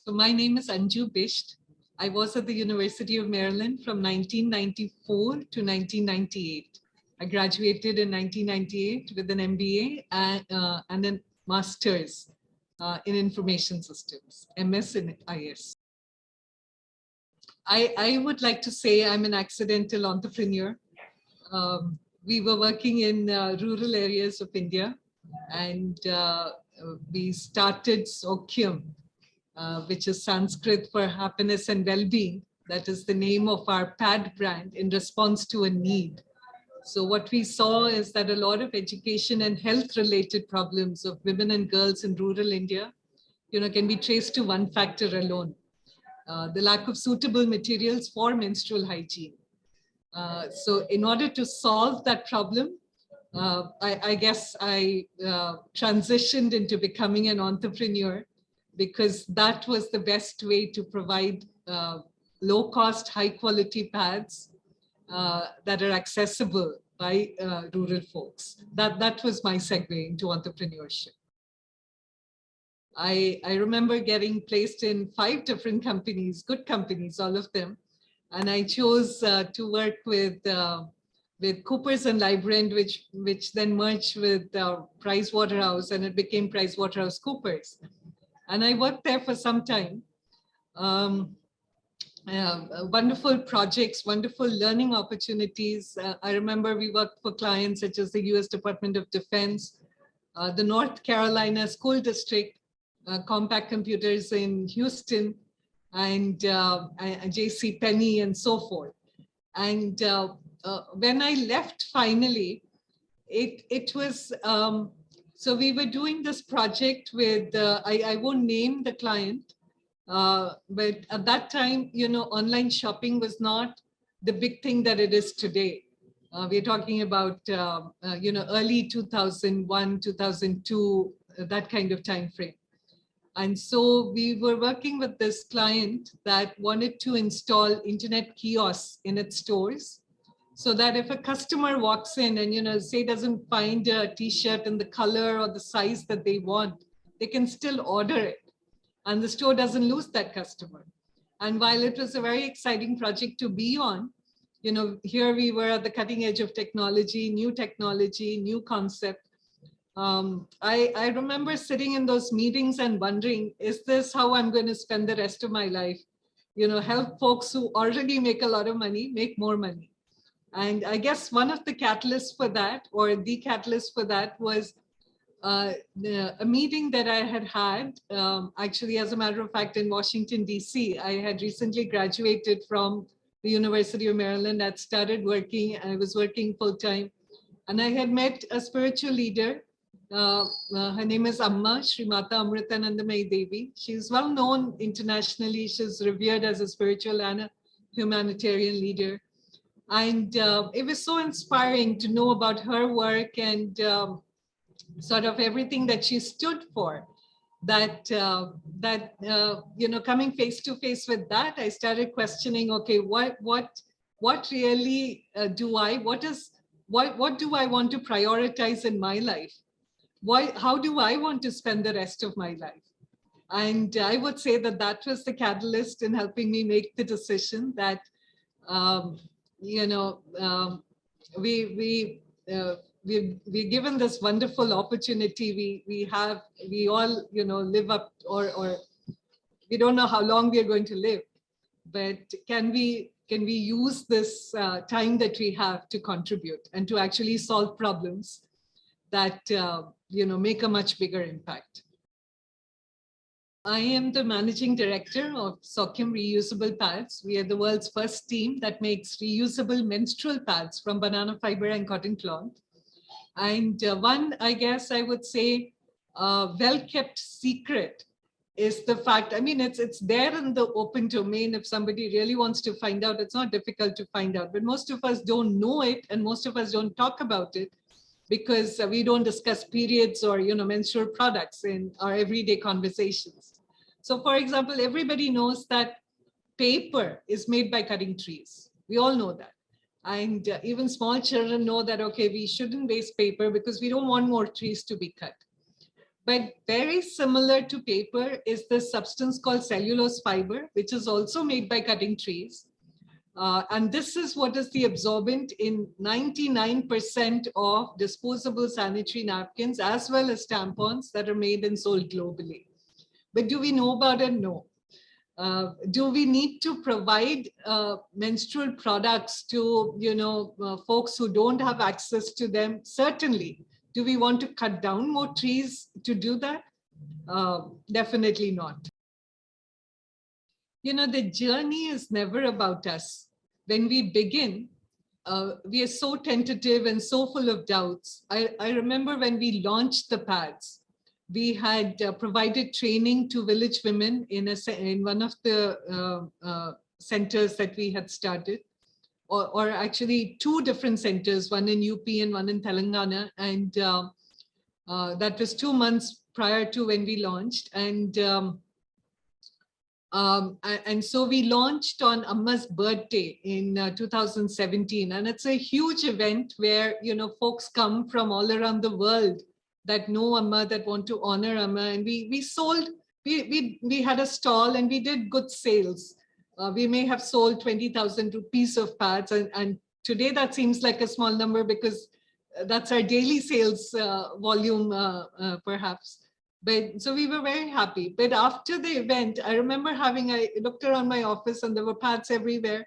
So my name is Anju Bist. I was at the University of Maryland from 1994 to 1998. I graduated in 1998 with an MBA and a master's in information systems, MS in IS. I would like to say I'm an accidental entrepreneur. We were working in rural areas of India, and we started Saukhyam, which is Sanskrit for happiness and well-being. That is the name of our pad brand in response to a need. So what we saw is that a lot of education and health-related problems of women and girls in rural India, can be traced to one factor alone: the lack of suitable materials for menstrual hygiene. So in order to solve that problem, I guess I transitioned into becoming an entrepreneur, because that was the best way to provide low-cost, high-quality pads that are accessible by rural folks. That was my segue into entrepreneurship. I remember getting placed in 5 different companies, good companies, all of them. And I chose to work with Coopers and Lybrand, which then merged with Pricewaterhouse, and it became PricewaterhouseCoopers. And I worked there for some time. Wonderful projects, wonderful learning opportunities. I remember we worked for clients such as the US Department of Defense, the North Carolina School District, Compaq Computers in Houston, and JC Penney, and so forth. And when I left finally, it was, so we were doing this project with, I won't name the client, but at that time, online shopping was not the big thing that it is today. We're talking about, early 2001, 2002, that kind of time frame. And so we were working with this client that wanted to install internet kiosks in its stores, so that if a customer walks in and, say doesn't find a t-shirt in the color or the size that they want, they can still order it, and the store doesn't lose that customer. And while it was a very exciting project to be on, here we were at the cutting edge of technology, new concept. I remember sitting in those meetings and wondering, is this how I'm going to spend the rest of my life? Help folks who already make a lot of money make more money. And I guess one of the catalysts for that, or the catalyst for that, was a meeting that I had actually, as a matter of fact, in Washington, DC. I had recently graduated from the University of Maryland. I'd started working, I was working full-time, and I had met a spiritual leader. Her name is Amma, Srimata Amritanandamayi Devi. She's well known internationally. She's revered as a spiritual and a humanitarian leader. And it was so inspiring to know about her work and sort of everything that she stood for. That coming face to face with that, I started questioning, okay, what really what do I want to prioritize in my life? How do I want to spend the rest of my life? And I would say that was the catalyst in helping me make the decision that, we're given this wonderful opportunity. We all, live up, or we don't know how long we are going to live, but can we use this time that we have to contribute and to actually solve problems that, make a much bigger impact. I am the managing director of Saukhyam Reusable Pads. We are the world's first team that makes reusable menstrual pads from banana fiber and cotton cloth. And one, I guess I would say, well-kept secret is the fact, it's there in the open domain. If somebody really wants to find out, it's not difficult to find out, but most of us don't know it, and most of us don't talk about it, because we don't discuss periods or menstrual products in our everyday conversations. So for example, everybody knows that paper is made by cutting trees. We all know that. And even small children know that, okay, we shouldn't waste paper because we don't want more trees to be cut. But very similar to paper is this substance called cellulose fiber, which is also made by cutting trees. And this is what is the absorbent in 99% of disposable sanitary napkins, as well as tampons that are made and sold globally. But do we know about it? No. Do we need to provide menstrual products to, folks who don't have access to them? Certainly. Do we want to cut down more trees to do that? Definitely not. The journey is never about us. When we begin, we are so tentative and so full of doubts. I remember when we launched the pads, we had provided training to village women in one of the centers that we had started, or actually two different centers, one in UP and one in Telangana. And that was 2 months prior to when we launched. And so we launched on Amma's birthday in 2017. And it's a huge event where, folks come from all around the world that know Amma, that want to honor Amma. And we sold, we had a stall and we did good sales. We may have sold 20,000 rupees of pads. And today that seems like a small number because that's our daily sales volume, perhaps. But so we were very happy. But after the event, I remember I looked around my office and there were pads everywhere.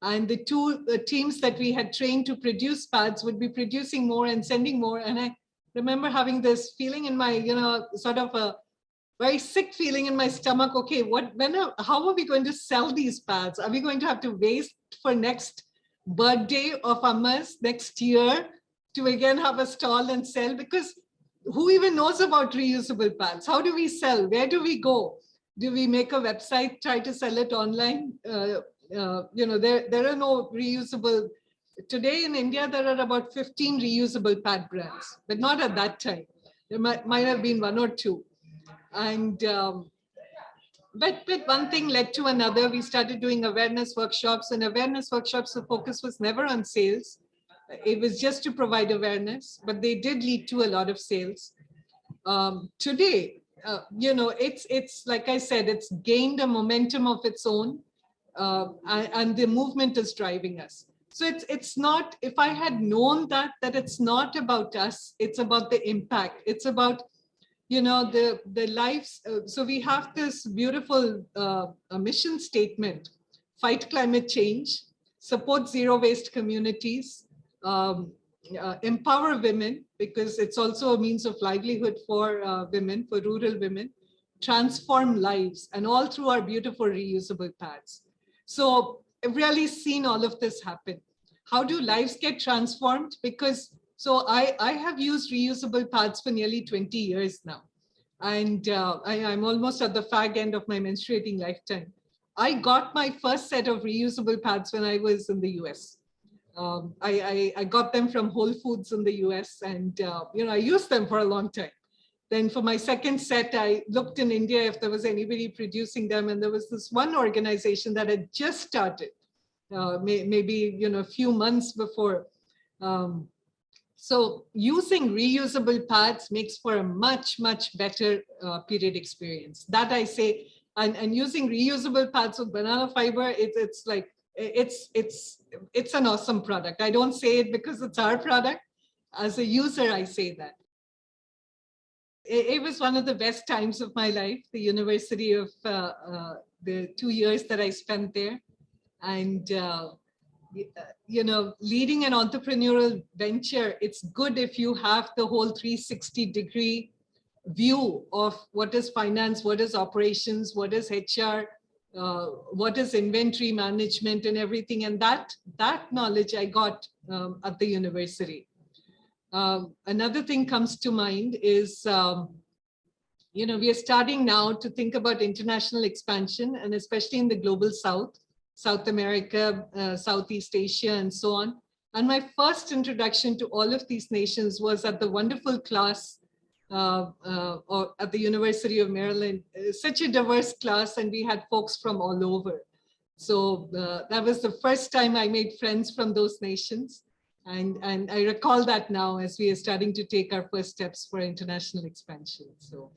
And the two teams that we had trained to produce pads would be producing more and sending more. And I remember having this feeling in my, sort of a very sick feeling in my stomach. Okay, how are we going to sell these pads? Are we going to have to wait for next birthday of Amma's next year to again have a stall and sell? Because who even knows about reusable pads? How do we sell? Where do we go? Do we make a website, try to sell it online? There are no reusable. Today in India, there are about 15 reusable pad brands, but not at that time. There might have been one or two. And but one thing led to another. We started doing awareness workshops, and awareness workshops, the focus was never on sales. It was just to provide awareness, but they did lead to a lot of sales. Today, it's like I said, it's gained a momentum of its own, and the movement is driving us. So it's not, if I had known that it's not about us, it's about the impact. It's about, the lives. So we have this beautiful mission statement: fight climate change, support zero waste communities, empower women, because it's also a means of livelihood for women, for rural women, transform lives, and all through our beautiful reusable pads. So I've really seen all of this happen. How do lives get transformed? Because I have used reusable pads for nearly 20 years now. And I'm almost at the fag end of my menstruating lifetime. I got my first set of reusable pads when I was in the US. I got them from Whole Foods in the US, and I used them for a long time. Then for my second set, I looked in India if there was anybody producing them, and there was this one organization that had just started, maybe a few months before. So using reusable pads makes for a much, much better period experience. That I say, and using reusable pads with banana fiber, it's like, it's an awesome product. I don't say it because it's our product. As a user, I say that. It was one of the best times of my life, the university of the 2 years that I spent there. And, leading an entrepreneurial venture, it's good if you have the whole 360-degree view of what is finance, what is operations, what is HR, what is inventory management and everything. And that knowledge I got at the university. Another thing comes to mind is, we are starting now to think about international expansion, and especially in the global South, South America, Southeast Asia, and so on. And my first introduction to all of these nations was at the wonderful class at the University of Maryland. Such a diverse class, and we had folks from all over. So that was the first time I made friends from those nations. And I recall that now as we are starting to take our first steps for international expansion. So